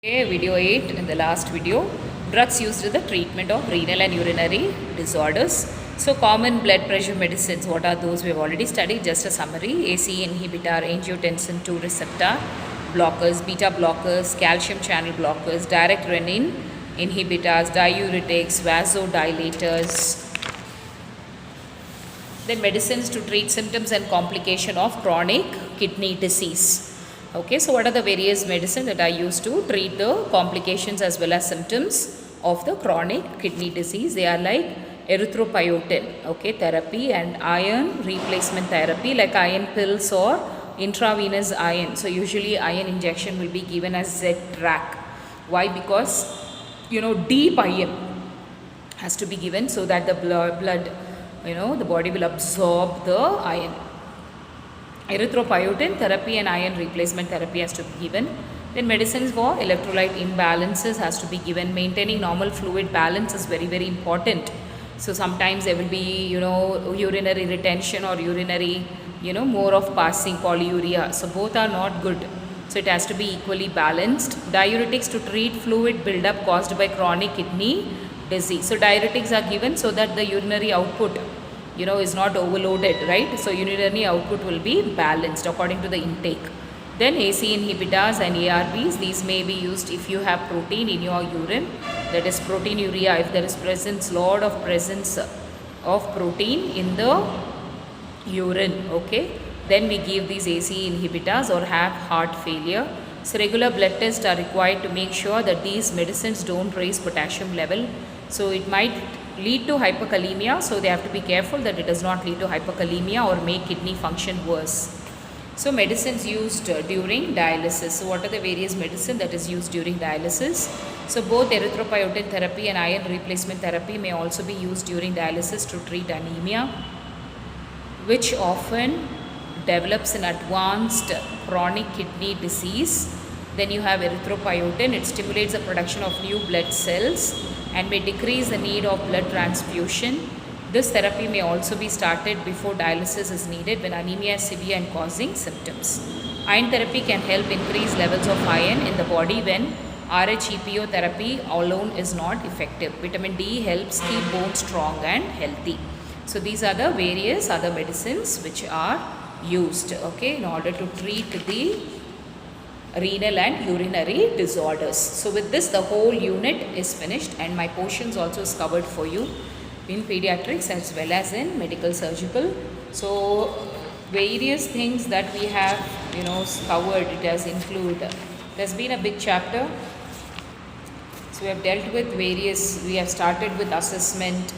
Okay, video 8 in the last video, drugs used in the treatment of renal and urinary disorders. So common blood pressure medicines, what are those? We have already studied, just a summary. ACE inhibitor, angiotensin 2 receptor blockers, beta blockers, calcium channel blockers, direct renin inhibitors, diuretics, vasodilators. Then medicines to treat symptoms and complication of chronic kidney disease. Okay, so what are the various medicines that are used to treat the complications as well as symptoms of the chronic kidney disease? They are like erythropoietin, okay, therapy, and iron replacement therapy like iron pills or intravenous iron. So usually iron injection will be given as Z-track. Why? Because deep iron has to be given so that the blood the body will absorb the iron. Erythropoietin therapy and iron replacement therapy has to be given. Then medicines for electrolyte imbalances has to be given. Maintaining normal fluid balance is very, very important. So sometimes there will be, urinary retention or urinary, more of passing polyuria. So both are not good. So it has to be equally balanced. Diuretics to treat fluid buildup caused by chronic kidney disease. So diuretics are given so that the urinary output is not overloaded, right? So urinary output will be balanced according to the intake. Then ACE inhibitors and ARBs, these may be used if you have protein in your urine, that is proteinuria, if there is lot of presence of protein in the urine, okay? Then we give these ACE inhibitors or have heart failure. So regular blood tests are required to make sure that these medicines don't raise potassium level. So it might lead to hyperkalemia, so they have to be careful that it does not lead to hyperkalemia or make kidney function worse. So medicines used during dialysis. So what are the various medicine that is used during dialysis? So both erythropoietin therapy and iron replacement therapy may also be used during dialysis to treat anemia, which often develops in advanced chronic kidney disease. Then you have erythropoietin, it stimulates the production of new blood cells and may decrease the need of blood transfusion. This therapy may also be started before dialysis is needed when anemia is severe and causing symptoms. Iron therapy can help increase levels of iron in the body when RHEPO therapy alone is not effective. Vitamin D helps keep bones strong and healthy. So these are the various other medicines which are used, okay, in order to treat the renal and urinary disorders. So with this, the whole unit is finished and my portions also is covered for you in pediatrics as well as in medical surgical. So various things that we have covered, it has included. There's been a big chapter. So we have dealt with various, we have started with assessment,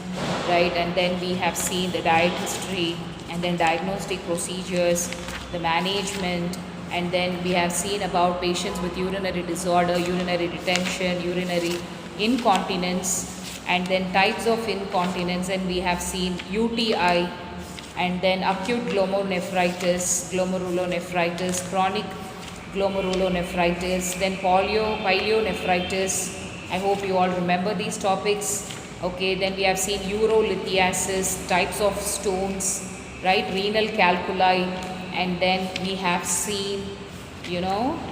right, and then we have seen the diet history and then diagnostic procedures, the management, and then we have seen about patients with urinary disorder, urinary retention, urinary incontinence, and then types of incontinence, and we have seen UTI, and then acute glomerulonephritis, chronic glomerulonephritis, then pyelonephritis. I hope you all remember these topics. Okay, then we have seen urolithiasis, types of stones, right, renal calculi, and then we have seen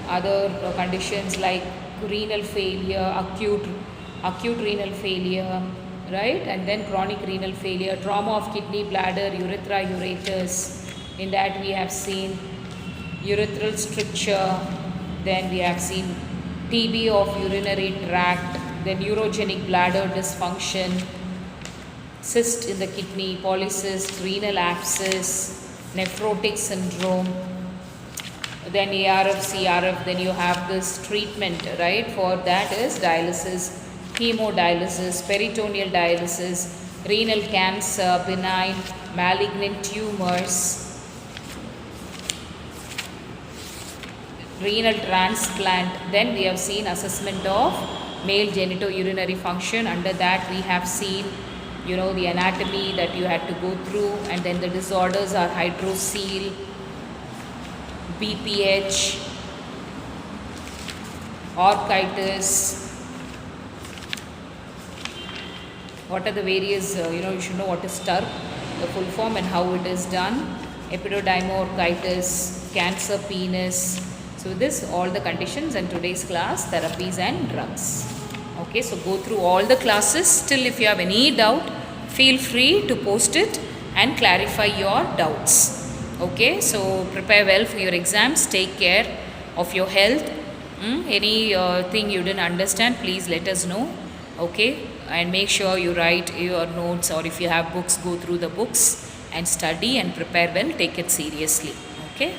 other conditions like renal failure, acute renal failure, right, and then chronic renal failure, trauma of kidney, bladder, urethra, ureters. In that we have seen urethral stricture, then we have seen TB of urinary tract, then neurogenic bladder dysfunction, cyst in the kidney, polycyst, renal abscess, nephrotic syndrome, then ARF, CRF, then you have this treatment, right, for that is dialysis, hemodialysis, peritoneal dialysis, renal cancer, benign, malignant tumors, renal transplant. Then we have seen assessment of male genitourinary function. Under that we have seen the anatomy that you had to go through, and then the disorders are hydrocele, BPH, orchitis. What are the various, you should know what is TURP, the full form and how it is done. Epididymoorchitis, cancer penis. So this all the conditions in today's class, therapies and drugs. Okay, so go through all the classes. Still, if you have any doubt, feel free to post it and clarify your doubts. Okay, so prepare well for your exams. Take care of your health. Any thing you didn't understand, please let us know. Okay, and make sure you write your notes, or if you have books, go through the books and study and prepare well. Take it seriously. Okay.